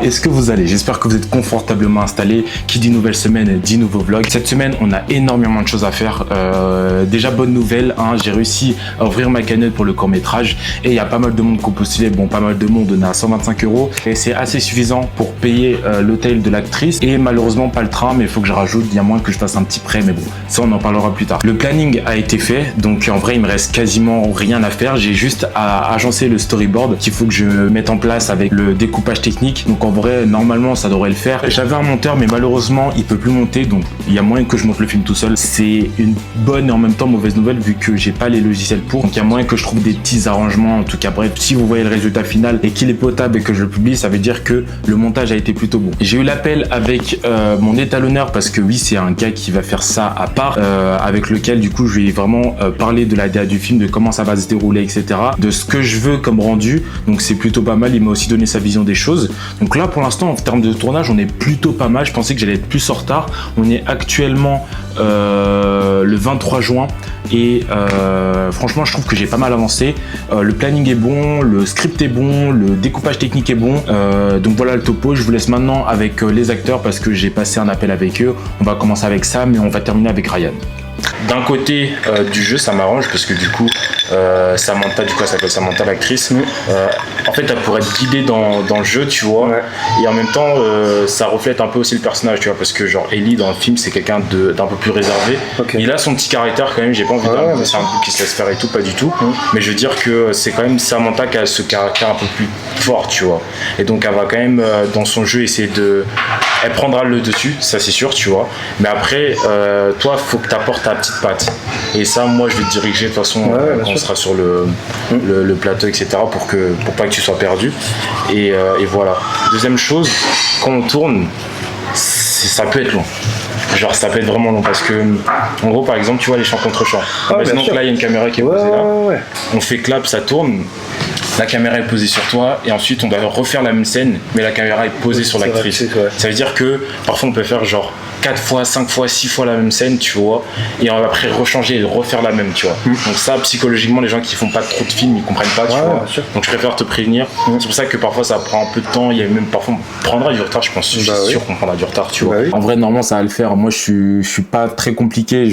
comment est-ce que vous allez? J'espère que vous êtes confortablement installés. Qui dit nouvelle semaine dit nouveau vlog. Cette semaine, on a énormément de choses à faire. Déjà, bonne nouvelle, hein, j'ai réussi à ouvrir ma cagnotte pour le court-métrage et il y a pas mal de monde qui ont postulé. Bon, pas mal de monde, on est à 125 € et c'est assez suffisant pour payer l'hôtel de l'actrice et malheureusement pas le train, mais il faut que je rajoute, il y a moins que je fasse un petit prêt, mais bon, ça on en parlera plus tard. Le planning a été fait, donc en vrai, il me reste quasiment rien à faire. J'ai juste à agencer le storyboard qu'il faut que je mette en place avec le découpage technique. Donc en vrai, normalement, ça devrait le faire. J'avais un monteur, mais malheureusement, il peut plus monter, donc il y a moyen que je monte le film tout seul. C'est une bonne et en même temps mauvaise nouvelle vu que j'ai pas les logiciels pour. Donc il y a moyen que je trouve des petits arrangements. En tout cas, bref, si vous voyez le résultat final et qu'il est potable et que je le publie, ça veut dire que le montage a été plutôt bon. J'ai eu l'appel avec mon étalonneur parce que oui, c'est un gars qui va faire ça à part, avec lequel du coup je vais vraiment parler de la DA du film, de comment ça va se dérouler, etc. De ce que je veux comme rendu. Donc c'est plutôt pas mal. Il m'a aussi donné sa vision des choses. Donc là, pour l'instant, en termes de tournage, on est plutôt pas mal. Je pensais que j'allais être plus en retard. On est actuellement le 23 juin et franchement, je trouve que j'ai pas mal avancé. Le planning est bon, le script est bon, le découpage technique est bon. Donc voilà le topo. Je vous laisse maintenant avec les acteurs parce que j'ai passé un appel avec eux. On va commencer avec Sam et on va terminer avec Ryan. D'un côté du jeu, ça m'arrange parce que du coup, Samantha, du coup, elle s'appelle Samantha, l'actrice. En fait, elle pourrait être guidée dans le jeu, tu vois. Ouais. Et en même temps, ça reflète un peu aussi le personnage, tu vois, parce que genre Ellie dans le film, c'est quelqu'un d'un peu plus réservé. Okay. Il a son petit caractère quand même. J'ai pas envie de c'est un peu qui se laisse faire et tout, pas du tout. Mais je veux dire que c'est quand même Samantha qui a ce caractère un peu plus fort, tu vois. Et donc, elle va quand même dans son jeu essayer de. Elle prendra le dessus, ça c'est sûr, tu vois. Mais après, toi, faut que tu apportes ta petite patte. Et ça, moi, je vais te diriger de toute façon quand on sera sur le plateau, etc. pour pas que tu sois perdu. Et voilà. Deuxième chose, quand on tourne, ça peut être long. Genre, ça peut être vraiment long parce que, en gros, par exemple, tu vois les champs contre champs. Donc là, il y a une caméra qui est posée là. On fait clap, ça tourne. La caméra est posée sur toi et ensuite on va refaire la même scène mais la caméra est posée sur l'actrice. Ça veut dire que parfois on peut faire genre 4 fois, 5 fois, 6 fois la même scène, tu vois, et on va après rechanger et refaire la même, tu vois. Donc ça, psychologiquement, les gens qui font pas trop de films, ils comprennent pas, tu vois. Donc je préfère te prévenir. C'est pour ça que parfois ça prend un peu de temps, il y a même parfois on prendra du retard, je pense, je suis sûr qu'on prendra du retard, tu vois. En vrai, normalement, ça va le faire. Moi, je suis pas très compliqué.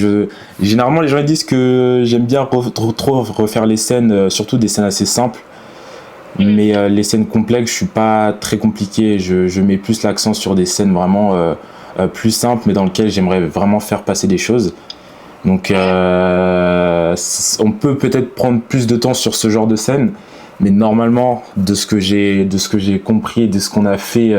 Généralement, les gens ils disent que j'aime bien trop refaire les scènes, surtout des scènes assez simples. Mais les scènes complexes, je suis pas très compliqué. Je mets plus l'accent sur des scènes vraiment plus simples, mais dans lesquelles j'aimerais vraiment faire passer des choses. Donc, on peut peut-être prendre plus de temps sur ce genre de scène, mais normalement, de ce que j'ai compris, et de ce qu'on a fait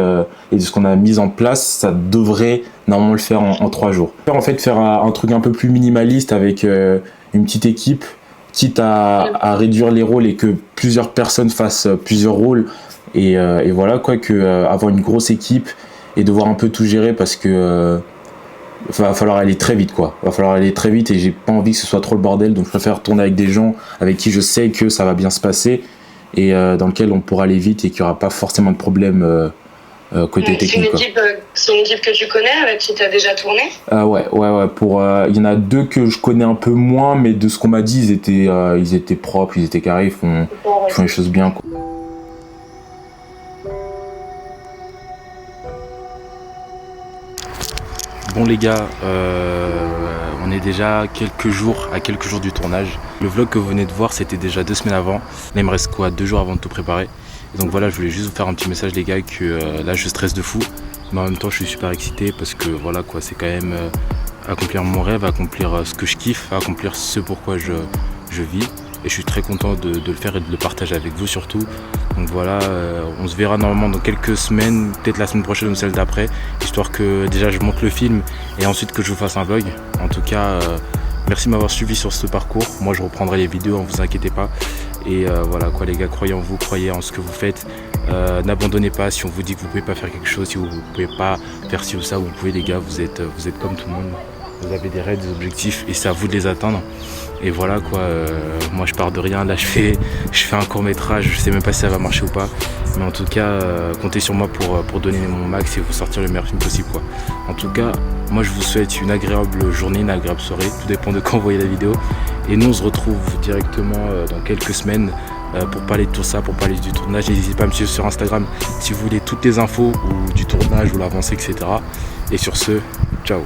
et de ce qu'on a mis en place, ça devrait normalement le faire en 3 jours. En fait, faire un truc un peu plus minimaliste avec une petite équipe. Quitte à réduire les rôles et que plusieurs personnes fassent plusieurs rôles et voilà quoi, que avoir une grosse équipe et devoir un peu tout gérer parce que va falloir aller très vite quoi. Va falloir aller très vite et j'ai pas envie que ce soit trop le bordel, donc je préfère tourner avec des gens avec qui je sais que ça va bien se passer et dans lequel on pourra aller vite et qu'il y aura pas forcément de problème côté technique. C'est une équipe que tu connais, avec qui tu as déjà tourné? Ouais. Il y en a 2 que je connais un peu moins, mais de ce qu'on m'a dit, ils étaient propres, ils étaient carrés, ils font les choses bien, quoi. Bon les gars, on est déjà à quelques jours du tournage. Le vlog que vous venez de voir, c'était déjà 2 semaines avant. Là, il me reste quoi, 2 jours avant de tout préparer. Et donc voilà, je voulais juste vous faire un petit message les gars que là je stresse de fou, mais en même temps je suis super excité parce que voilà quoi, c'est quand même accomplir mon rêve, accomplir ce que je kiffe, accomplir ce pourquoi je vis. Et je suis très content de le faire et de le partager avec vous surtout. Donc voilà, on se verra normalement dans quelques semaines, peut-être la semaine prochaine ou celle d'après, histoire que déjà je monte le film et ensuite que je vous fasse un vlog. En tout cas, merci de m'avoir suivi sur ce parcours. Moi je reprendrai les vidéos, ne vous inquiétez pas. Et voilà quoi les gars, croyez en vous, croyez en ce que vous faites. N'abandonnez pas si on vous dit que vous pouvez pas faire quelque chose, si vous pouvez pas faire ci ou ça, vous pouvez les gars, vous êtes comme tout le monde. Vous avez des rêves, des objectifs et c'est à vous de les atteindre. Et voilà quoi, moi je pars de rien, là je fais un court-métrage, je sais même pas si ça va marcher ou pas. Mais en tout cas, comptez sur moi pour donner mon max et vous sortir le meilleur film possible quoi. En tout cas, moi je vous souhaite une agréable journée, une agréable soirée, tout dépend de quand vous voyez la vidéo. Et nous on se retrouve directement dans quelques semaines pour parler de tout ça, pour parler du tournage. N'hésitez pas à me suivre sur Instagram si vous voulez toutes les infos ou du tournage ou l'avancée, etc. Et sur ce, ciao.